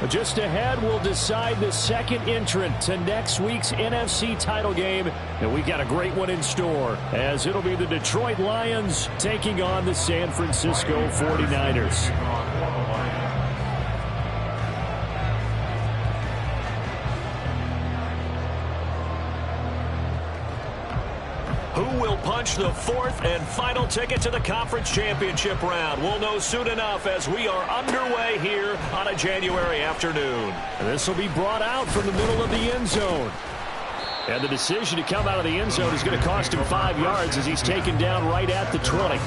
Just ahead, we'll decide the second entrant to next week's NFC title game. And we got a great one in store, as it'll be the Detroit Lions taking on the San Francisco 49ers. Who will punch the fourth and final ticket to the conference championship round? We'll know soon enough as we are underway here on a January afternoon. This will be brought out from the middle of the end zone. And the decision to come out of the end zone is going to cost him 5 yards as he's taken down right at the 20.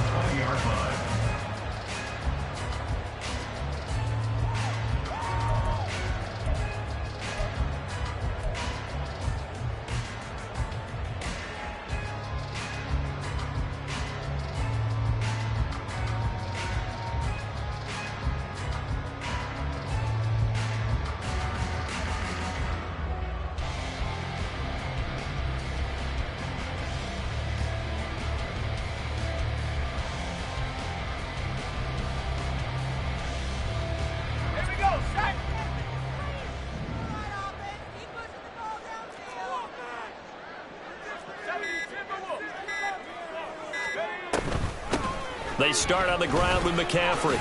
They start on the ground with McCaffrey.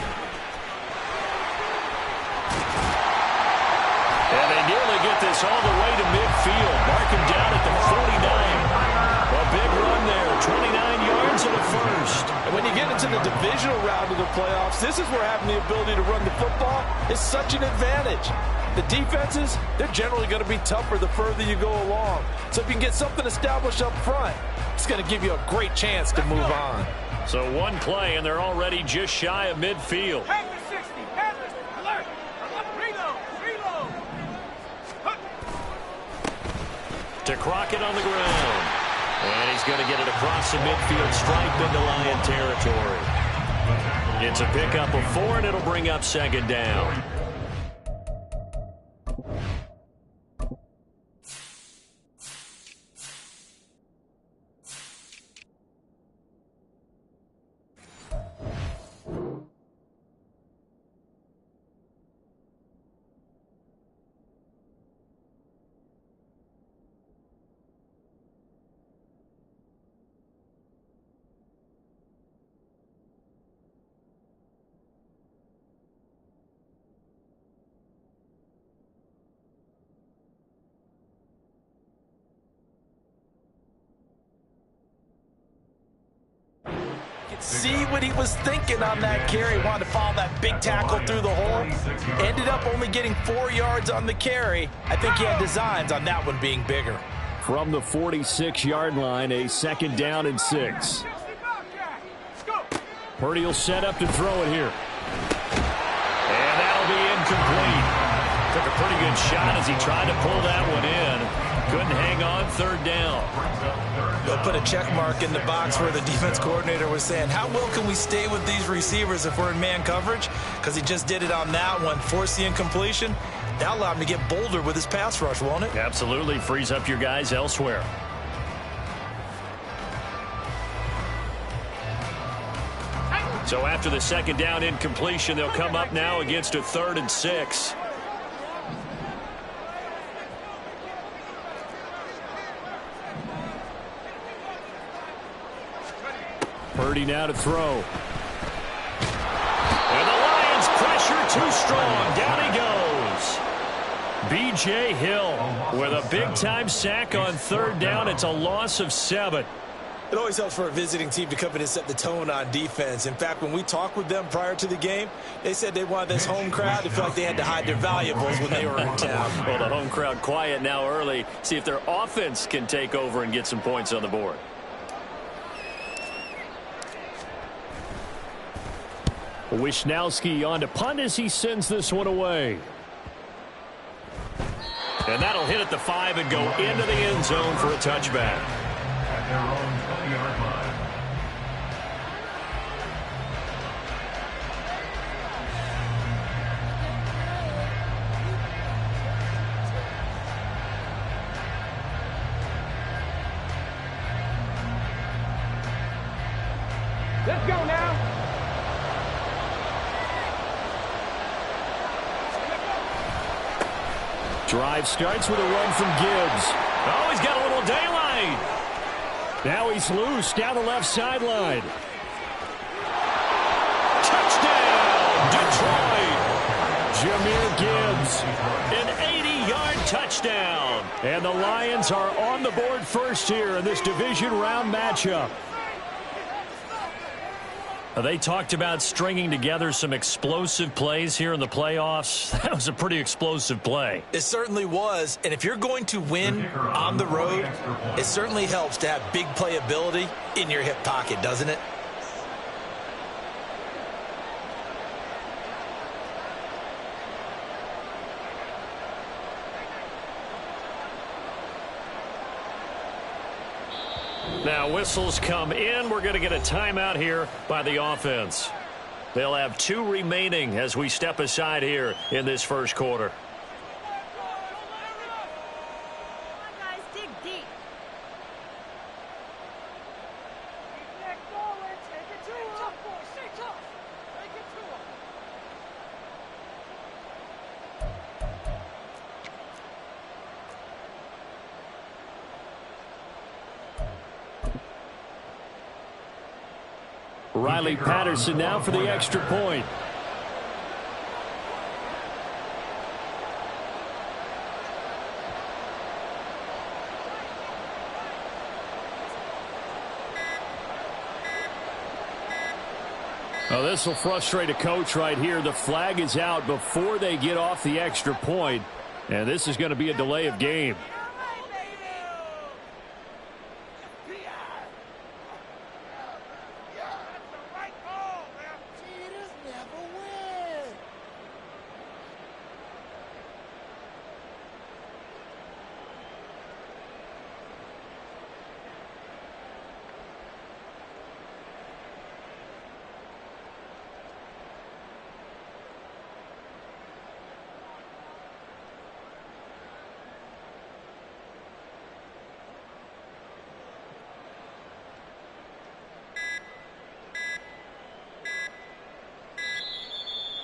And they nearly get this all the way to midfield. Mark him down at the 49. A big run there. 29 yards and a first. And when you get into the divisional round of the playoffs, this is where having the ability to run the football is such an advantage. The defenses, they're generally going to be tougher the further you go along. So if you can get something established up front, it's going to give you a great chance to move on. So one play, and they're already just shy of midfield. To Crockett on the ground. And he's going to get it across the midfield stripe into Lion territory. It's a pickup of 4, and it'll bring up second down. See what he was thinking on that carry. Wanted to follow that big tackle through the hole. Ended up only getting 4 yards on the carry. I think he had designs on that one being bigger. From the 46-yard line, a second down and 6. Purdy will set up to throw it here. And that'll be incomplete. Took a pretty good shot as he tried to pull that one in. Couldn't hang on, third down. They'll put a check mark in the box where the defense coordinator was saying, how well can we stay with these receivers if we're in man coverage? Because he just did it on that one, forced the incompletion. That'll allow him to get bolder with his pass rush, won't it? Absolutely. Frees up your guys elsewhere. So after the second down incompletion, they'll come up now against a 3rd and 6. Purdy now to throw. And the Lions pressure too strong. Down he goes. B.J. Hill with a big-time sack on 3rd down. It's a loss of 7. It always helps for a visiting team to come in and set the tone on defense. In fact, when we talked with them prior to the game, they said they wanted this home crowd to feel like they had to hide their valuables when they were in town. Well, the home crowd quiet now early. See if their offense can take over and get some points on the board. Wishnowski on to punt as he sends this one away. And that'll hit at the 5 and go into the end zone for a touchback. At their own 12-yard line. Let's go now. Drive starts with a run from Gibbs. Oh, he's got a little daylight. Now he's loose down the left sideline. Touchdown, Detroit. Jahmyr Gibbs. An 80-yard touchdown. And the Lions are on the board first here in this division round matchup. They talked about stringing together some explosive plays here in the playoffs. That was a pretty explosive play. It certainly was. And if you're going to win on the road, it certainly helps to have big playability in your hip pocket, doesn't it? Now whistles come in. We're going to get a timeout here by the offense. They'll have 2 remaining as we step aside here in this first quarter. Riley Patterson now for the extra point. Oh, this will frustrate a coach right here. The flag is out before they get off the extra point, and this is going to be a delay of game.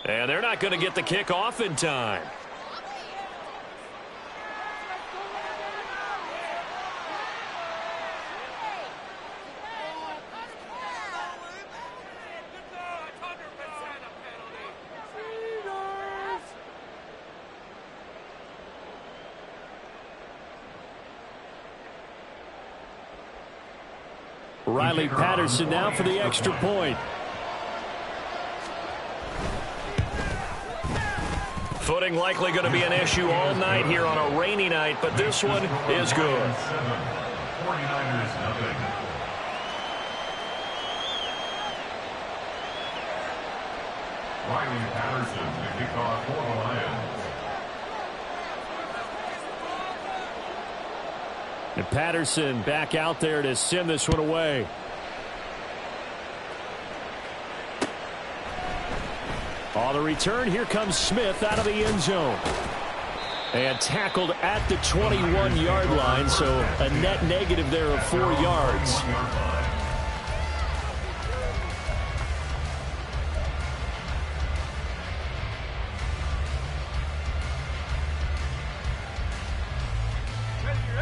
And they're not going to get the kick off in time. Riley Patterson now for the extra point. Footing likely going to be an issue all night here on a rainy night, but this one is good. 49ers nothing. Riley Patterson, the kickoff for the Lions. And Patterson back out there to send this one away. On the return, here comes Smith out of the end zone. And tackled at the 21-yard line, so a net negative there of 4 yards.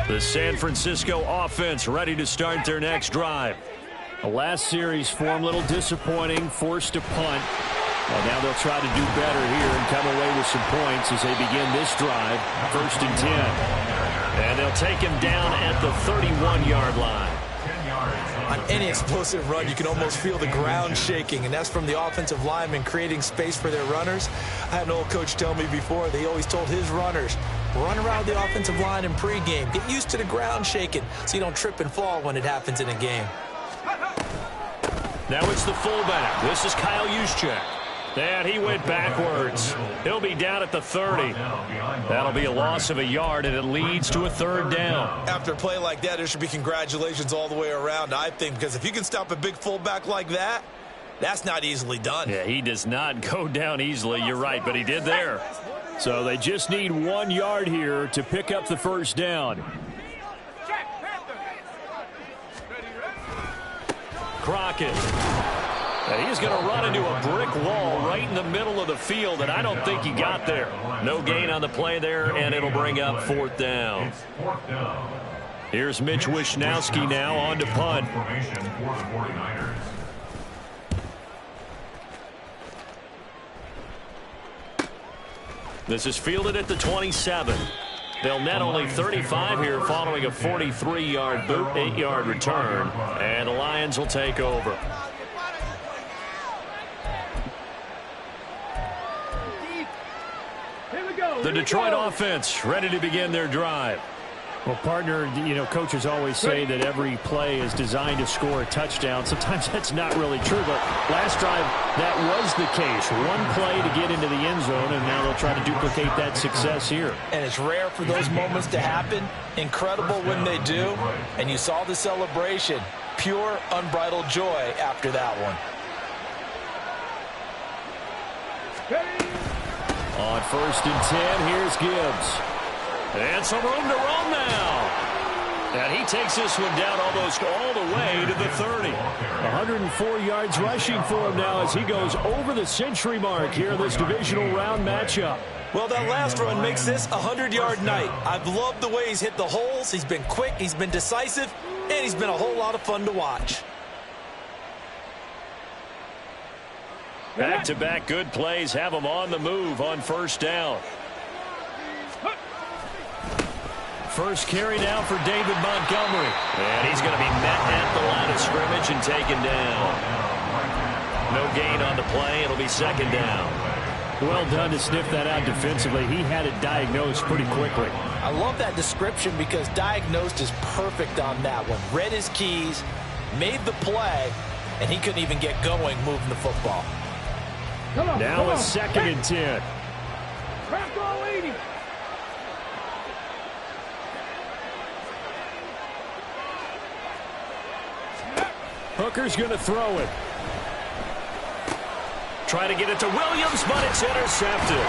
The San Francisco offense ready to start their next drive. The last series form a little disappointing, forced to punt. And now they'll try to do better here and come away with some points as they begin this drive, 1st and 10. And they'll take him down at the 31-yard line. On any explosive run, you can almost feel the ground shaking, and that's from the offensive linemen creating space for their runners. I had an old coach tell me before, they always told his runners, run around the offensive line in pregame. Get used to the ground shaking so you don't trip and fall when it happens in a game. Now it's the fullback. This is Kyle Juszczyk. And he went backwards. He'll be down at the 30. That'll be a loss of a yard, and it leads to a 3rd down. After a play like that, there should be congratulations all the way around, I think, because if you can stop a big fullback like that, that's not easily done. Yeah, he does not go down easily. You're right, but he did there. So they just need 1 yard here to pick up the 1st down. Crockett. And He's going to run into a brick wall right in the middle of the field, and I don't think he got there. No gain on the play there, and it'll bring up 4th down. Here's Mitch Wishnowsky now on to punt. This is fielded at the 27. They'll net only 35 here following a 43-yard boot, 8-yard return, and the Lions will take over. The Detroit offense ready to begin their drive. Well, partner, you know, coaches always say that every play is designed to score a touchdown. Sometimes that's not really true, but last drive, that was the case. One play to get into the end zone, and now they'll try to duplicate that success here. And it's rare for those moments to happen. Incredible when they do. And you saw the celebration. Pure, unbridled joy after that one. On 1st and 10, here's Gibbs. And some room to run now. And he takes this one down almost all the way to the 30. 104 yards rushing for him now as he goes over the century mark here in this divisional round matchup. Well, that last run makes this a 100-yard night. I've loved the way he's hit the holes. He's been quick, he's been decisive, and he's been a whole lot of fun to watch. Back-to-back good plays have him on the move on 1st down. First carry now for David Montgomery. And he's going to be met at the line of scrimmage and taken down. No gain on the play. It'll be 2nd down. Well done to sniff that out defensively. He had it diagnosed pretty quickly. I love that description because diagnosed is perfect on that one. Read his keys, made the play, and he couldn't even get going moving the football. Now a 2nd and 10. Hooker's going to throw it. Try to get it to Williams, but it's intercepted.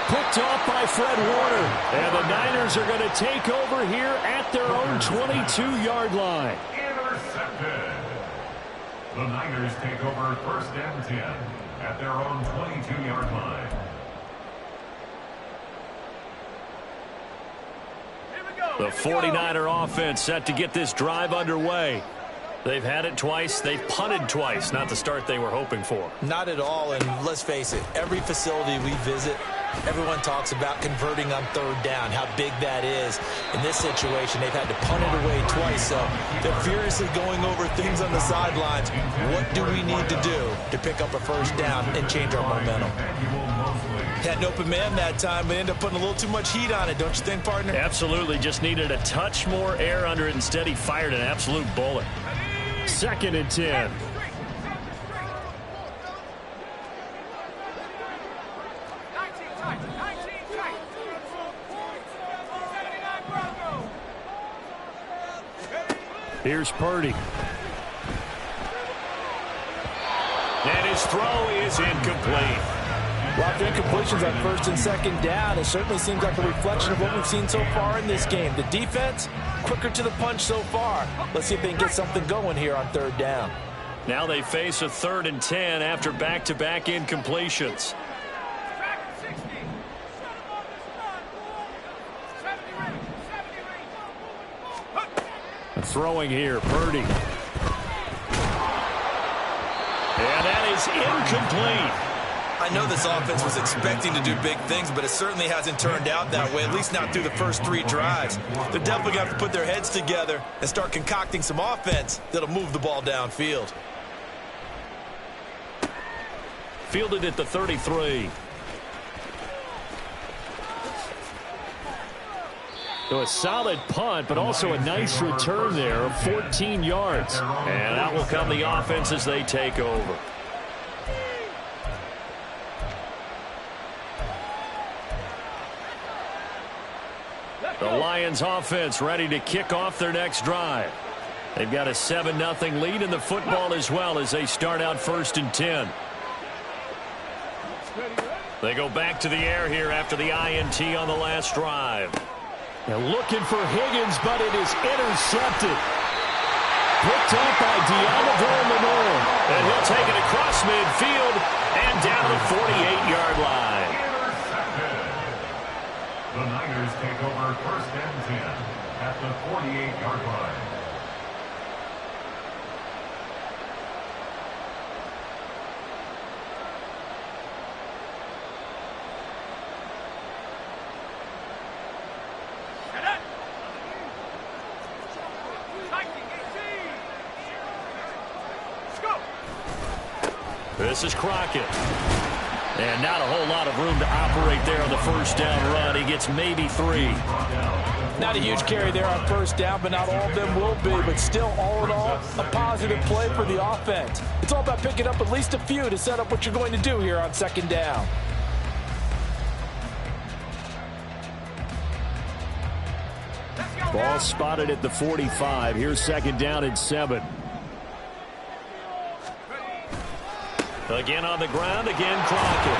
Picked off by Fred Warner. And the Niners are going to take over here at their own 22-yard line. Intercepted. The Niners take over 1st and 10 at their own 22-yard line. The 49er offense set to get this drive underway. They've had it twice. They've punted twice. Not the start they were hoping for. Not at all, and let's face it, every facility we visit, everyone talks about converting on 3rd down, how big that is. In this situation, they've had to punt it away twice, so they're furiously going over things on the sidelines. What do we need to do to pick up a 1st down and change our momentum? Had an open man that time, but ended up putting a little too much heat on it, don't you think, partner? Absolutely. Just needed a touch more air under it. Instead, he fired an absolute bullet. 2nd and 10. Here's Purdy. And his throw is incomplete. Well, after incompletions on 1st and 2nd down, it certainly seems like a reflection of what we've seen so far in this game. The defense, quicker to the punch so far. Let's see if they can get something going here on 3rd down. Now they face a 3rd and 10 after back-to-back incompletions. Throwing here, Purdy. And that is incomplete. I know this offense was expecting to do big things, but it certainly hasn't turned out that way, at least not through the first 3 drives. They're definitely going to have to put their heads together and start concocting some offense that'll move the ball downfield. Fielded at the 33. So a solid punt, but also a nice return there of 14 yards. And out will come the offense as they take over. The Lions offense ready to kick off their next drive. They've got a 7-0 lead in the football as well as they start out 1st and 10. They go back to the air here after the INT on the last drive. They're looking for Higgins, but it is intercepted. Picked up by Deommodore Lenoir. And he'll take it across midfield and down to the 48-yard line. The Niners take over 1st and 10 at the 48-yard line. This is Crockett. And not a whole lot of room to operate there on the first down run. He gets maybe 3. Not a huge carry there on first down, but not all of them will be. But still, all in all, a positive play for the offense. It's all about picking up at least a few to set up what you're going to do here on 2nd down. Ball spotted at the 45. Here's 2nd down and 7. Again on the ground, again Crockett.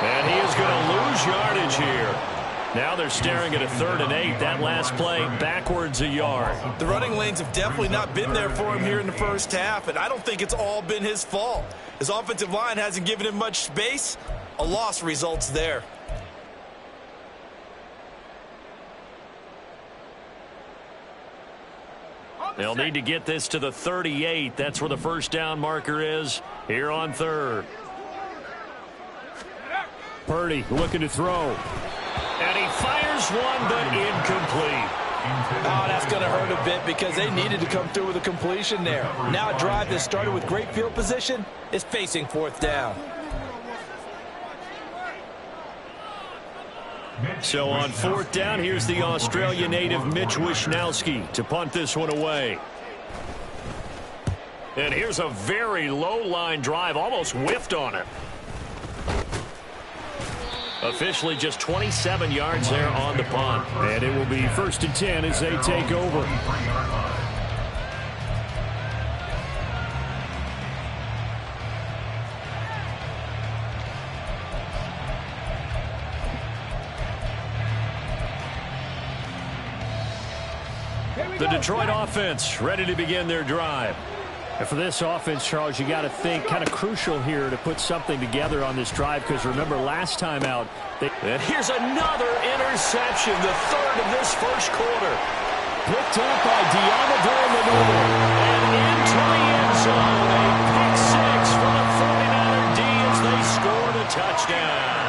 And he is going to lose yardage here. Now they're staring at a 3rd and 8. That last play, backwards a yard. The running lanes have definitely not been there for him here in the first half, and I don't think it's all been his fault. His offensive line hasn't given him much space. A loss results there. They'll need to get this to the 38. That's where the first down marker is here on 3rd. Purdy looking to throw. And he fires one, but incomplete. Oh, that's going to hurt a bit because they needed to come through with a completion there. Now a drive that started with great field position is facing 4th down. So on 4th down, here's the Australia native Mitch Wishnowsky to punt this one away. And here's a very low-line drive, almost whiffed on it. Officially just 27 yards there on the punt. And it will be 1st and 10 as they take over. The Detroit offense ready to begin their drive. And for this offense, Charles, you got to think kind of crucial here to put something together on this drive, because remember last time out. And here's another interception, the 3rd of this first quarter. Picked up by Deommodore Lenoir. And into the end zone, a pick 6 for the 49er D as they scored a touchdown.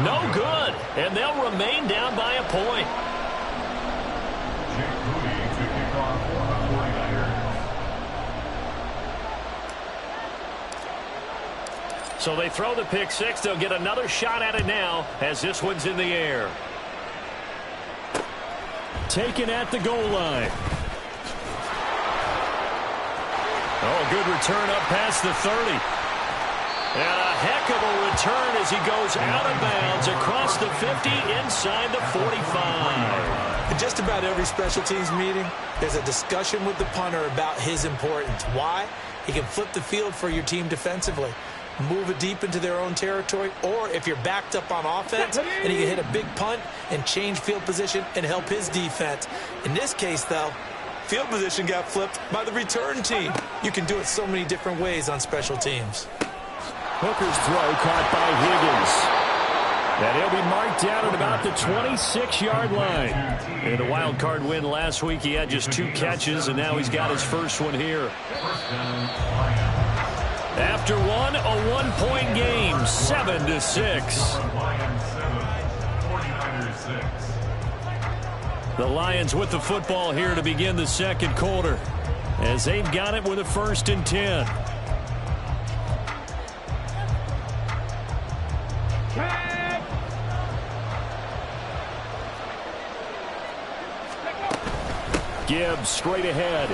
No good, and they'll remain down by a point. Jake Moody to kick off for the 49ers. So they throw the pick 6. They'll get another shot at it now as this one's in the air. Taken at the goal line. Oh, good return up past the 30. And a heck of a return as he goes out of bounds across the 50 inside the 45. In just about every special teams meeting, there's a discussion with the punter about his importance. Why? He can flip the field for your team defensively, move it deep into their own territory, or if you're backed up on offense, and he can hit a big punt and change field position and help his defense. In this case, though, field position got flipped by the return team. You can do it so many different ways on special teams. Hooker's throw caught by Higgins. And he'll be marked down at about the 26-yard line. In a wild card win last week, he had just 2 catches, and now he's got his first one here. After one, a one-point game, 7-6. The Lions with the football here to begin the second quarter, as they've got it with a 1st and 10. Gibbs straight ahead.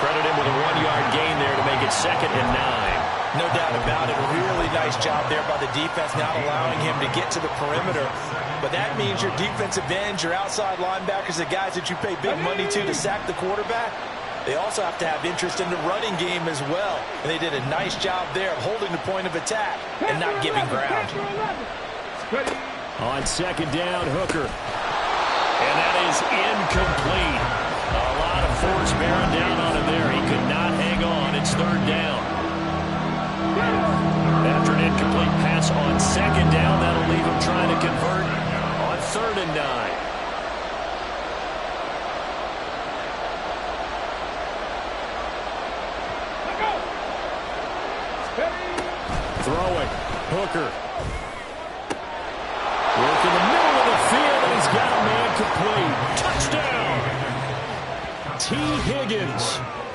Credit him with a 1-yard gain there to make it 2nd and 9. No doubt about it. Really nice job there by the defense, not allowing him to get to the perimeter. But that means your defensive ends, your outside linebackers, the guys that you pay big money to sack the quarterback, They also have to have interest in the running game as well. And they did a nice job there of holding the point of attack and not giving ground. On second down, Hooker. And that is incomplete. A lot of force bearing down on him there. He could not hang on. It's third down. After an incomplete pass on second down, that'll leave him trying to convert on 3rd and 9. Throwing. Hooker. Work in the middle of the field, and he's got a man complete. Touchdown! T. Higgins.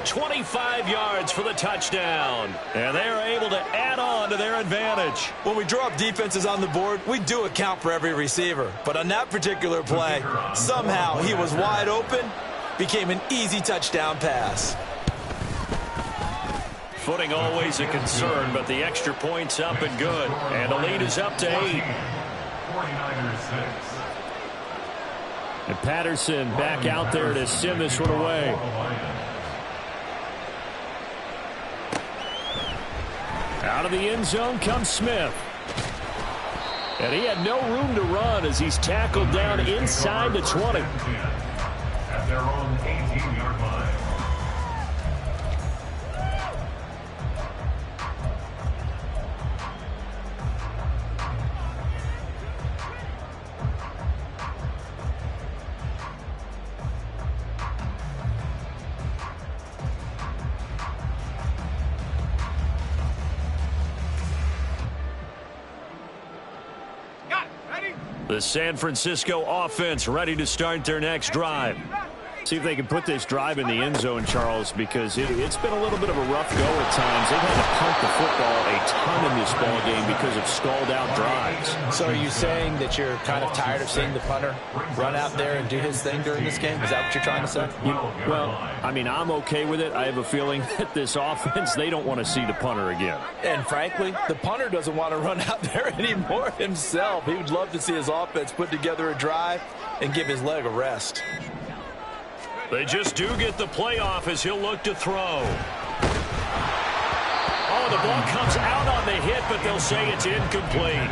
25 yards for the touchdown. And they're able to add on to their advantage. When we draw up defenses on the board, we do account for every receiver. But on that particular play, somehow he was wide open, became an easy touchdown pass. Footing always a concern, but the extra point's up and good. And the lead is up to 8. 49ers 6. And Patterson back out there to send this one away. Out of the end zone comes Smith. And he had no room to run as he's tackled down inside the 20. At their own 18-yard line. The San Francisco offense ready to start their next drive. See if they can put this drive in the end zone, Charles, because it's been a little bit of a rough go at times. They've had to punt the football a ton in this ball game because of stalled-out drives. So are you saying that you're kind of tired of seeing the punter run out there and do his thing during this game? Is that what you're trying to say? Well, I mean, I'm okay with it. I have a feeling that this offense, they don't want to see the punter again. And frankly, the punter doesn't want to run out there anymore himself. He would love to see his offense put together a drive and give his leg a rest. They just do get the playoff as he'll look to throw. Oh, the ball comes out on the hit, but they'll say it's incomplete.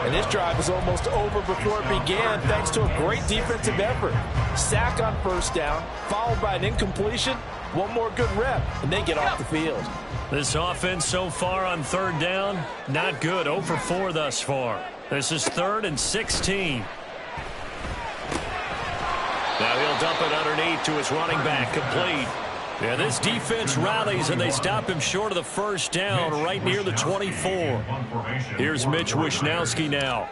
And this drive was almost over before it began thanks to a great defensive effort. Sack on first down, followed by an incompletion, one more good rep, and they get off the field. This offense so far on 3rd down, not good. 0 for 4 thus far. This is 3rd and 16. Now he'll dump it underneath to his running back, complete. Yeah, this defense rallies, and they stop him short of the first down right near the 24. Here's Mitch Wishnowsky now.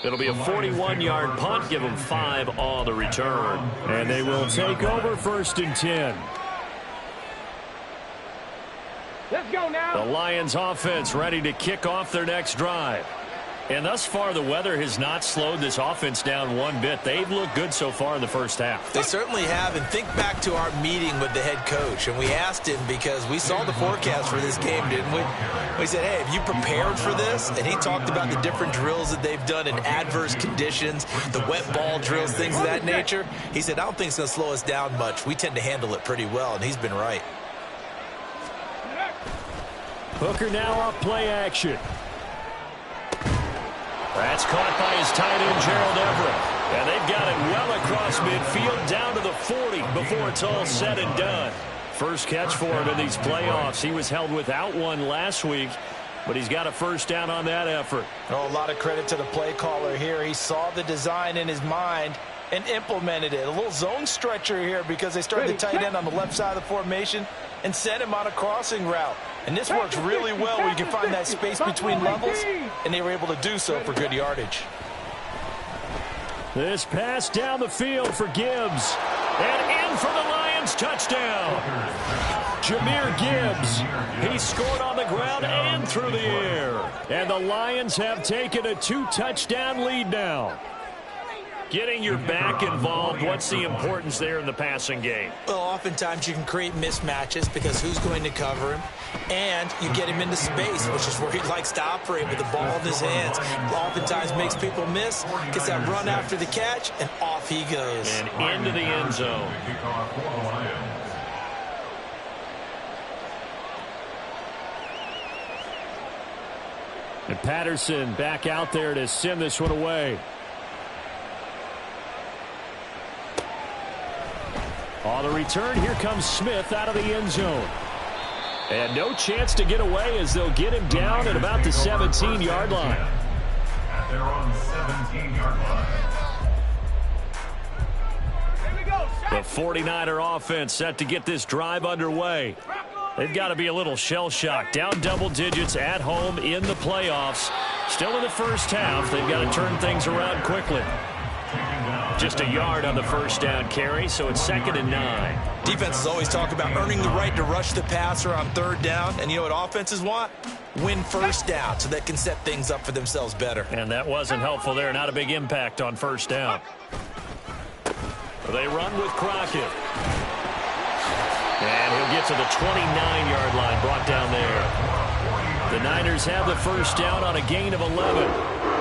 It'll be a 41-yard punt, give them 5 on the return. And they will take over 1st and 10. Let's go now. The Lions offense ready to kick off their next drive. And thus far, the weather has not slowed this offense down one bit. They've looked good so far in the first half. They certainly have. And think back to our meeting with the head coach. And we asked him because we saw the forecast for this game, didn't we? We said, hey, have you prepared for this? And he talked about the different drills that they've done in adverse conditions, the wet ball drills, things of that nature. He said, I don't think it's going to slow us down much. We tend to handle it pretty well, and he's been right. Hooker now off play action. That's caught by his tight end, Gerald Everett. And they've got it well across midfield down to the 40 before it's all said and done. First catch for him in these playoffs. He was held without one last week, but he's got a first down on that effort. Oh, a lot of credit to the play caller here. He saw the design in his mind and implemented it. A little zone stretcher here because they started the tight end on the left side of the formation and sent him on a crossing route. And this works really well where you can find that space between levels, and they were able to do so for good yardage. This pass down the field for Gibbs. And in for the Lions touchdown. Jahmyr Gibbs. He scored on the ground and through the air. And the Lions have taken a 2-touchdown lead now. Getting your back involved, what's the importance there in the passing game? Well, oftentimes you can create mismatches because who's going to cover him? And you get him into space, which is where he likes to operate with the ball in his hands. Oftentimes makes people miss, gets that run after the catch, and off he goes. And into the end zone. And Patterson back out there to send this one away. On the return, here comes Smith out of the end zone. And no chance to get away as they'll get him down at about the 17-yard line. At their own 17-yard line. The 49er offense set to get this drive underway. They've got to be a little shell-shocked. Down double digits at home in the playoffs. Still in the first half. They've got to turn things around quickly. Just a yard on the first down carry, so it's 2nd and 9. Defenses always talk about earning the right to rush the passer on 3rd down. And you know what offenses want? Win first down so they can set things up for themselves better. And that wasn't helpful there. Not a big impact on first down. They run with Crockett. And he'll get to the 29-yard line, brought down there. The Niners have the first down on a gain of 11.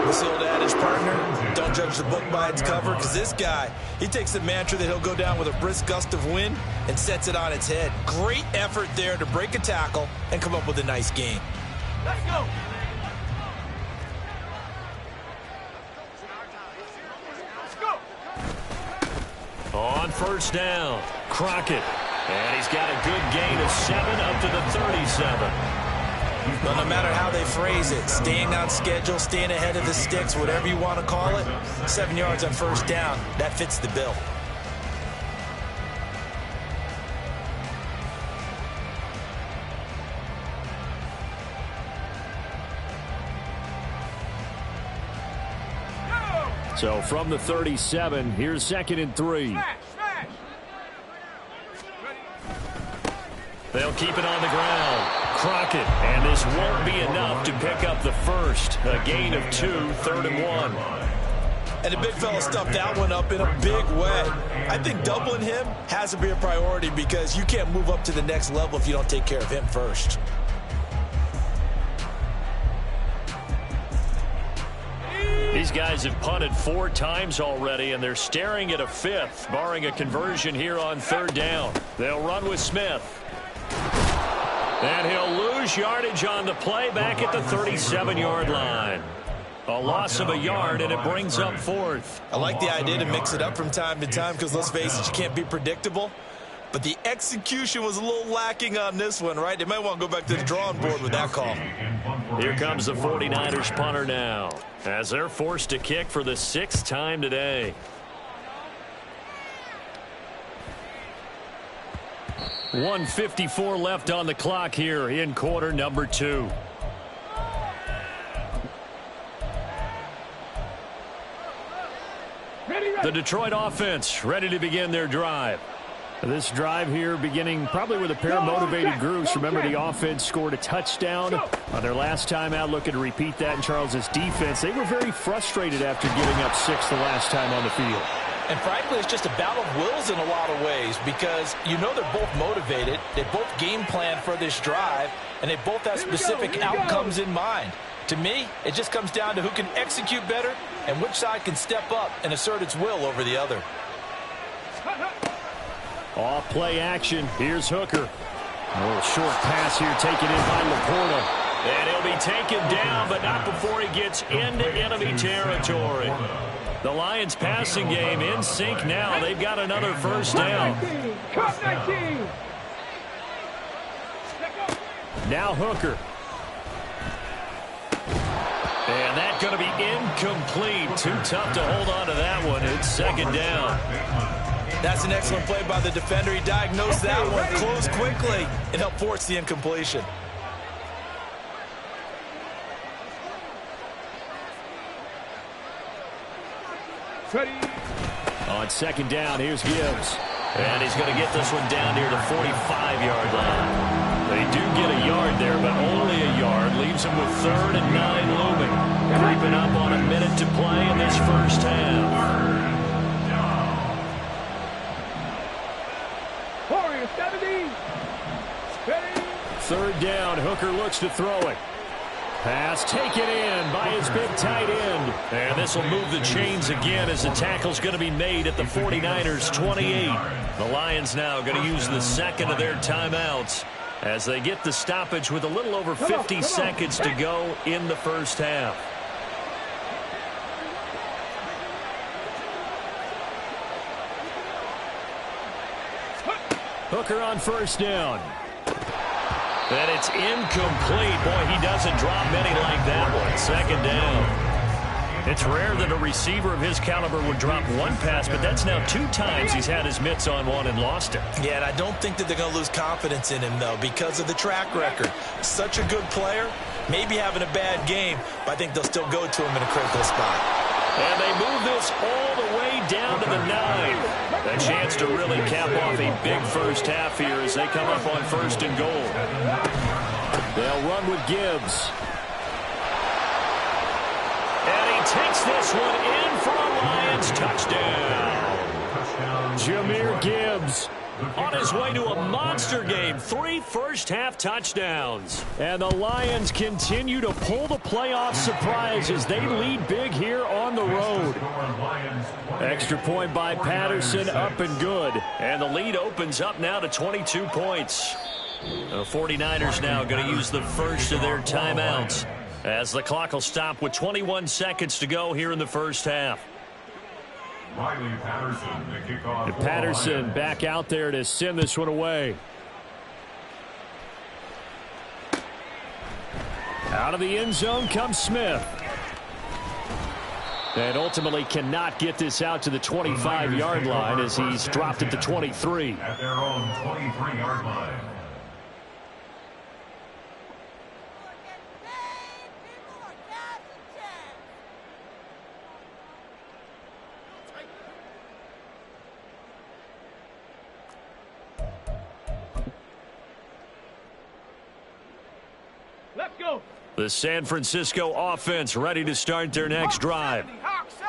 What's the old adage, partner? Don't judge the book by its cover, because this guy, he takes the mantra that he'll go down with a brisk gust of wind and sets it on its head. Great effort there to break a tackle and come up with a nice gain. Let's go. On first down, Crockett. And he's got a good gain of 7 up to the 37. Well, no matter how they phrase it, staying on schedule, staying ahead of the sticks, whatever you want to call it, 7 yards on first down, that fits the bill. So from the 37, here's 2nd and 3. They'll keep it on the ground. Crockett, and this won't be enough to pick up the first. A gain of 2, 3rd and 1. And the big fella stuffed that one up in a big way. I think doubling him has to be a priority because you can't move up to the next level if you don't take care of him first. These guys have punted 4 times already, and they're staring at a 5th, barring a conversion here on 3rd down. They'll run with Smith. And he'll lose yardage on the play back at the 37-yard line. A loss of a yard, and it brings up 4th. I like the idea to mix it up from time to time because, let's face it, you can't be predictable. But the execution was a little lacking on this one, right? They might want to go back to the drawing board with that call. Here comes the 49ers punter now, as they're forced to kick for the 6th time today. .154 left on the clock here in quarter number 2. The Detroit offense ready to begin their drive. This drive here beginning probably with a pair of motivated groups. Remember, the offense scored a touchdown on their last time out. Looking to repeat that in Charles' defense. They were very frustrated after giving up 6 the last time on the field. And frankly, it's just a battle of wills in a lot of ways because you know they're both motivated. They both game plan for this drive, and they both have specific outcomes in mind. To me, it just comes down to who can execute better and which side can step up and assert its will over the other. Off play action. Here's Hooker. A little short pass here taken in by Laporta. And he'll be taken down, but not before he gets into enemy territory. The Lions passing game in sync now. They've got another first down. Now Hooker. And that's going to be incomplete. Too tough to hold on to that one. It's 2nd down. That's an excellent play by the defender. He diagnosed that one, closed quickly, and helped force the incompletion. On 2nd down, here's Gibbs. And he's going to get this one down near the 45-yard line. They do get a yard there, but only a yard. Leaves them with 3rd and 9 looming. Creeping up on a minute to play in this first half. Third down, Hooker looks to throw it. Pass taken in by his big tight end. And this will move the chains again as the tackle's going to be made at the 49ers 28. The Lions now going to use the second of their timeouts as they get the stoppage with a little over 50 seconds to go in the first half. Hooker on first down. And it's incomplete. Boy, he doesn't drop many like that one. Second down. It's rare that a receiver of his caliber would drop one pass, but that's now 2 times he's had his mitts on one and lost it. Yeah, and I don't think that they're going to lose confidence in him, though, because of the track record. Such a good player, maybe having a bad game, but I think they'll still go to him in a critical spot. And they move this all the way down to the 9. A chance to really cap off a big first half here as they come up on first and goal. They'll run with Gibbs. And he takes this one in for a Lions touchdown. Jahmyr Gibbs on his way to a monster game. 3 first-half touchdowns. And the Lions continue to pull the playoff surprise as they lead big here on the road. Extra point by Patterson, up and good. And the lead opens up now to 22 points. The 49ers now going to use the first of their timeouts as the clock will stop with 21 seconds to go here in the first half. Riley Patterson, the kickoff. And Patterson back out there to send this one away. Out of the end zone comes Smith. And ultimately cannot get this out to the 25-yard line as he's dropped at the 23. At their own 23-yard line. The San Francisco offense ready to start their next drive.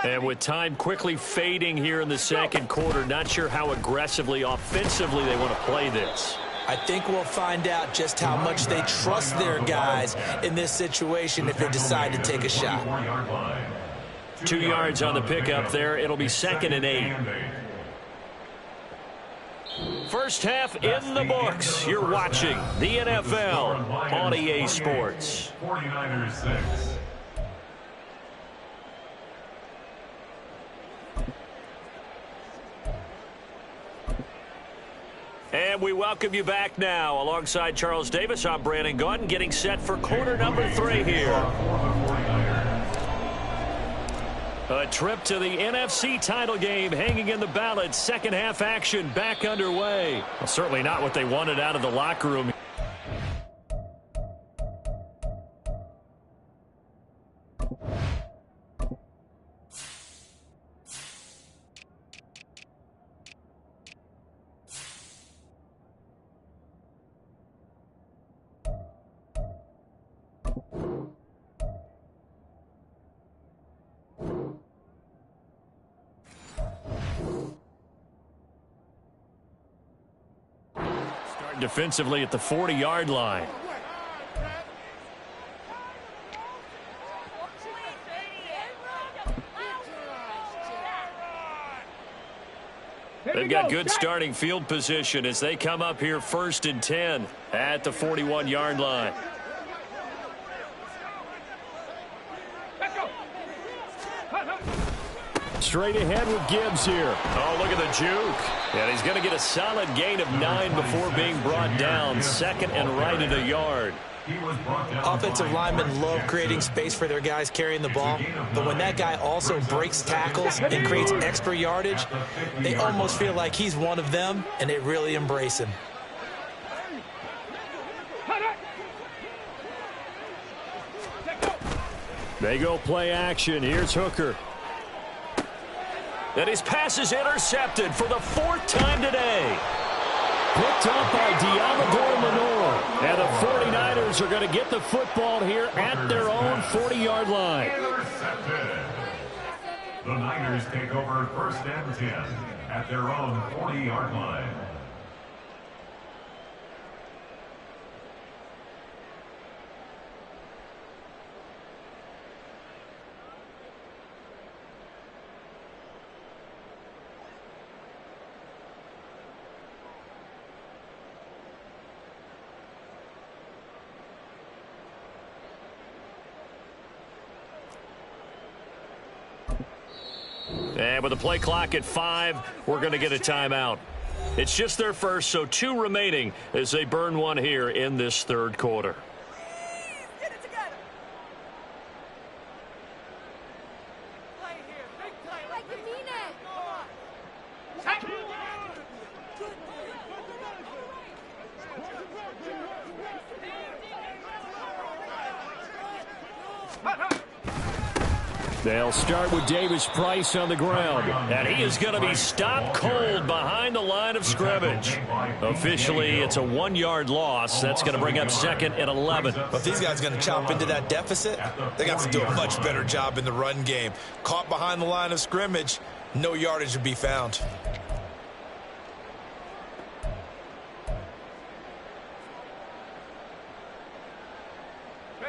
And with time quickly fading here in the second quarter, not sure how aggressively, offensively they want to play this. I think we'll find out just how much they trust their guys in this situation if they decide to take a shot. 2 yards on the pickup there. It'll be 2nd and 8. First half in the books. You're watching the NFL on EA Sports. 49ers 6. And we welcome you back now. Alongside Charles Davis, I'm Brandon Gaudin, getting set for quarter number 3 here. A trip to the NFC title game hanging in the balance. Second half action back underway. Well, certainly not what they wanted out of the locker room. Defensively at the 40-yard line. They've got good starting field position as they come up here 1st and 10 at the 41-yard line. Straight ahead with Gibbs here. Oh, look at the juke. And he's going to get a solid gain of 9 before being brought down. 2nd and right at a yard. Offensive linemen love creating space for their guys carrying the ball, but when that guy also breaks tackles and creates extra yardage, they almost feel like he's one of them, and they really embrace him. They go play action. Here's Hooker. And his pass is intercepted for the 4th time today. Picked up by Deommodore Lenoir. And the 49ers are going to get the football here at their own 40-yard line. Intercepted. The Niners take over 1st and 10 at their own 40-yard line. And with the play clock at 5, we're going to get a timeout. It's just their first, so 2 remaining as they burn one here in this third quarter. They'll start with Davis Price on the ground. And he is going to be stopped cold behind the line of scrimmage. Officially, it's a 1-yard loss. That's going to bring up 2nd and 11. But if these guys are going to chop into that deficit, they got to do a much better job in the run game. Caught behind the line of scrimmage, no yardage to be found.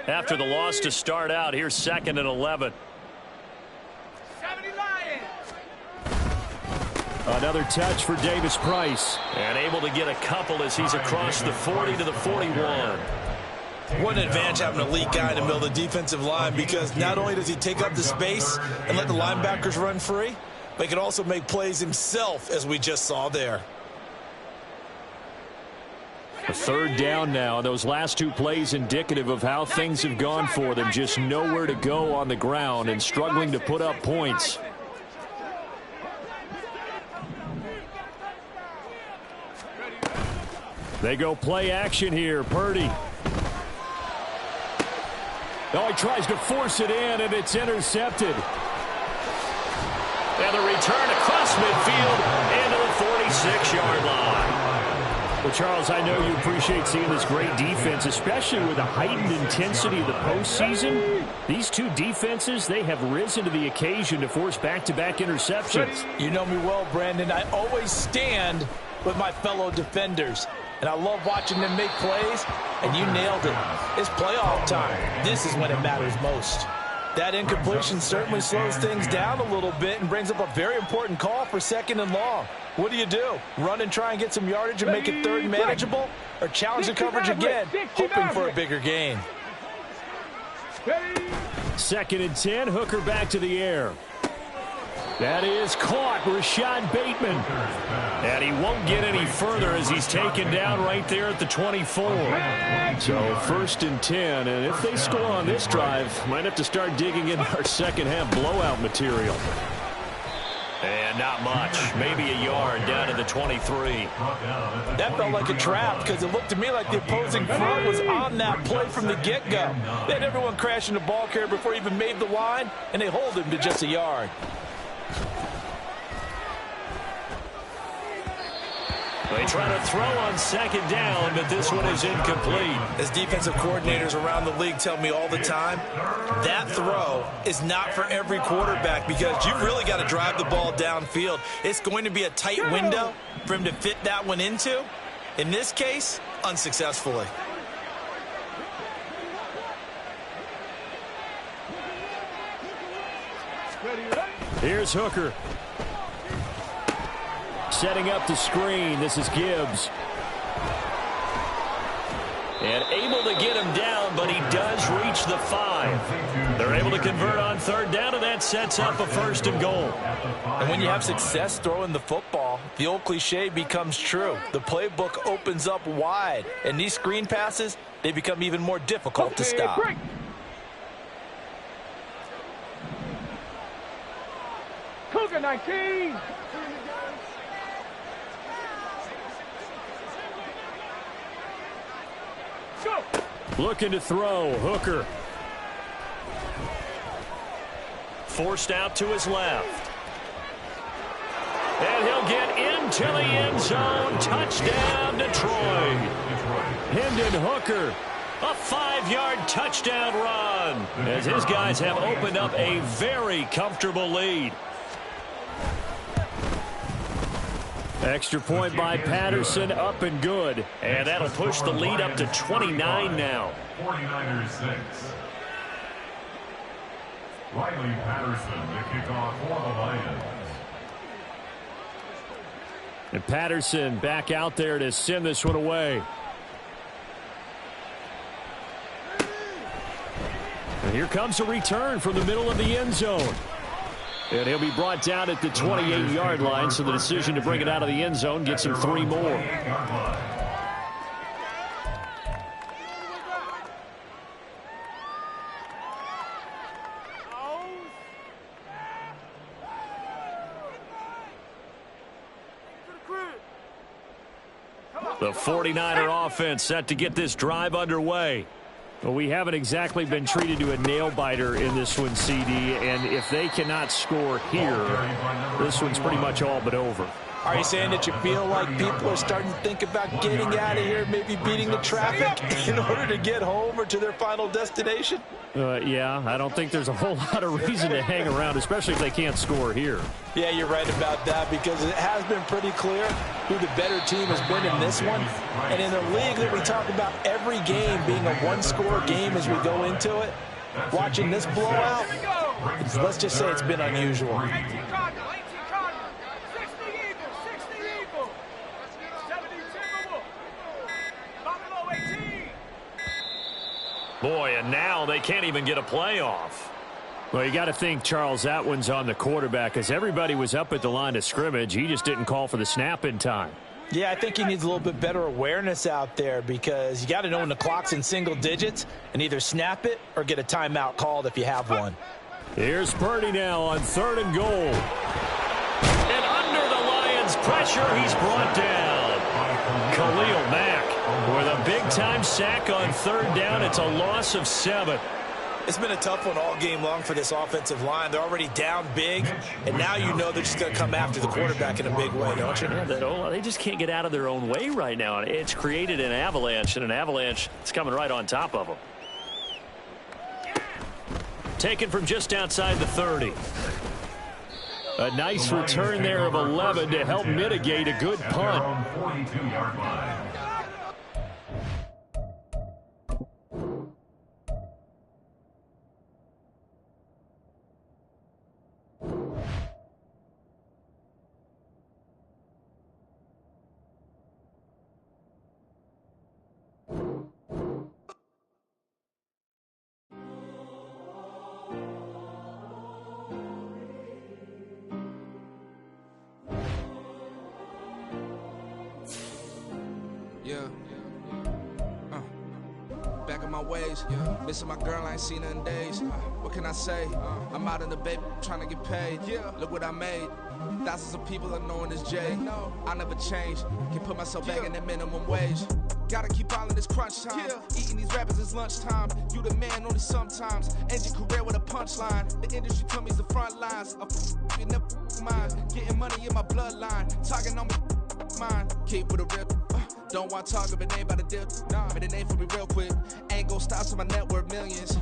After the loss to start out, here's 2nd and 11. Another touch for Davis Price. And able to get a couple as he's across the 40 to the 41. What an advantage having an elite guy in the middle of the defensive line, because not only does he take up the space and let the linebackers run free, but he can also make plays himself, as we just saw there. A 3rd down now. Those last 2 plays indicative of how things have gone for them. Just nowhere to go on the ground and struggling to put up points. They go play action here. Purdy. Oh, he tries to force it in, and it's intercepted. And the return across midfield into the 46-yard line. Well, Charles, I know you appreciate seeing this great defense, especially with the heightened intensity of the postseason. These 2 defenses, they have risen to the occasion to force back-to-back interceptions. You know me well, Brandon. I always stand with my fellow defenders. And I love watching them make plays, and you nailed it. It's playoff time. This is when it matters most. That incompletion certainly slows things down a little bit and brings up a very important call for 2nd and long. What do? Run and try and get some yardage and make it 3rd manageable? Or challenge the coverage again, hoping for a bigger gain? 2nd and 10, Hooker back to the air. That is caught, Rashad Bateman. And he won't get any further as he's taken down right there at the 24. So 1st and 10, and if they score on this drive, might have to start digging in our second-half blowout material. And not much. Maybe a yard down to the 23. That felt like a trap because it looked to me like the opposing front was on that play from the get-go. They had everyone crashing the ball carrier before he even made the line, and they hold him to just a yard. They try to throw on 2nd down, but this one is incomplete. As defensive coordinators around the league tell me all the time, that throw is not for every quarterback because you've really got to drive the ball downfield. It's going to be a tight window for him to fit that one into. In this case, unsuccessfully. Here's Hooker. Setting up the screen. This is Gibbs. And able to get him down, but he does reach the 5. They're able to convert on 3rd down, and that sets up a 1st and goal. And when you have success throwing the football, the old cliche becomes true. The playbook opens up wide, and these screen passes, they become even more difficult to stop. Break. Cougar 19. Go. Looking to throw. Hooker. Forced out to his left. And he'll get into the end zone. Touchdown, Detroit. Hendon Hooker. A 5-yard touchdown run as his guys have opened up a very comfortable lead. Extra point by Patterson, up and good. And that'll push the lead up to 29 now. 49ers 6. Riley Patterson to kick off for the Lions. And Patterson back out there to send this one away. And here comes a return from the middle of the end zone. And he'll be brought down at the 28-yard line, so the decision to bring it out of the end zone gets him 3 more. The 49er offense set to get this drive underway. Well, we haven't exactly been treated to a nail-biter in this one, CD, and if they cannot score here, this one's pretty much all but over. Are you saying that you feel like people are starting to think about getting out of here, maybe beating the traffic in order to get home or to their final destination? Yeah, I don't think there's a whole lot of reason to hang around, especially if they can't score here. Yeah, you're right about that, because it has been pretty clear who the better team has been in this one. And in a league that we talk about every game being a one-score game as we go into it, watching this blowout, let's just say it's been unusual. Boy, and now they can't even get a playoff. Well, you got to think, Charles, that one's on the quarterback, as everybody was up at the line of scrimmage. He just didn't call for the snap in time. Yeah, I think he needs a little bit better awareness out there, because you got to know when the clock's in single digits and either snap it or get a timeout called if you have one. Here's Purdy now on 3rd and goal. And under the Lions' pressure, he's brought down. Khalil Mack with a big-time sack on 3rd down. It's a loss of 7. It's been a tough one all game long for this offensive line. They're already down big, and now you know they're just going to come after the quarterback in a big way, don't you? Yeah, they just can't get out of their own way right now. It's created an avalanche, and an avalanche is coming right on top of them. Taken from just outside the 30. A nice return there of 11 to help mitigate a good punt. 42-yard line. Back in my ways, missing my girl, I ain't seen her in days. What can I say? I'm out in the baby, trying to get paid. Look what I made. Thousands of people are knowing this Jay. I never change. Can put myself back in that minimum wage. Gotta keep all in this crunch time. Eating these rappers is lunchtime. You the man only sometimes. End your career with a punchline. The industry told me it's the front lines. You never mind. Getting money in my bloodline. Talking on me, mine. Keep with a real. Don't want to talk if it ain't about a dip. Made a name for me real quick. Ain't gon' stop till my net worth millions.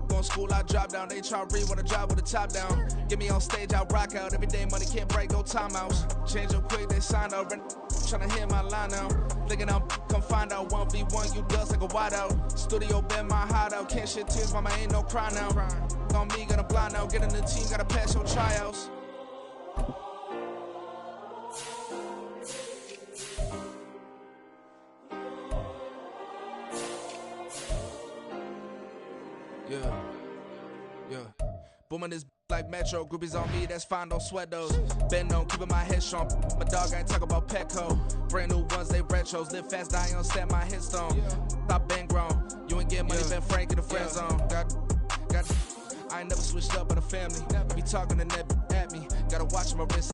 Going school, I drop down. They try to read when I drop with the top down. Get me on stage, I rock out. Every day money can't break, go timeouts. Change up quick, they sign up. Tryna hear my line now. Thinking I'm come find out 1v1, you dust like a wideout. Studio been my hideout. Can't shed tears, mama ain't no cry now. On me, gonna blind out. Get in the team, gotta pass your tryouts. Booming this like Metro, groupies on me, that's fine, don't sweat those. Been on, keeping my head strong. My dog ain't talk about Petco. Brand new ones, they retros. Live fast, die on set my headstone. Stop been grown. You ain't get money, been frank in the friend zone. Got I ain't never switched up on the family. Be talking to that at me. Gotta watch my wrist.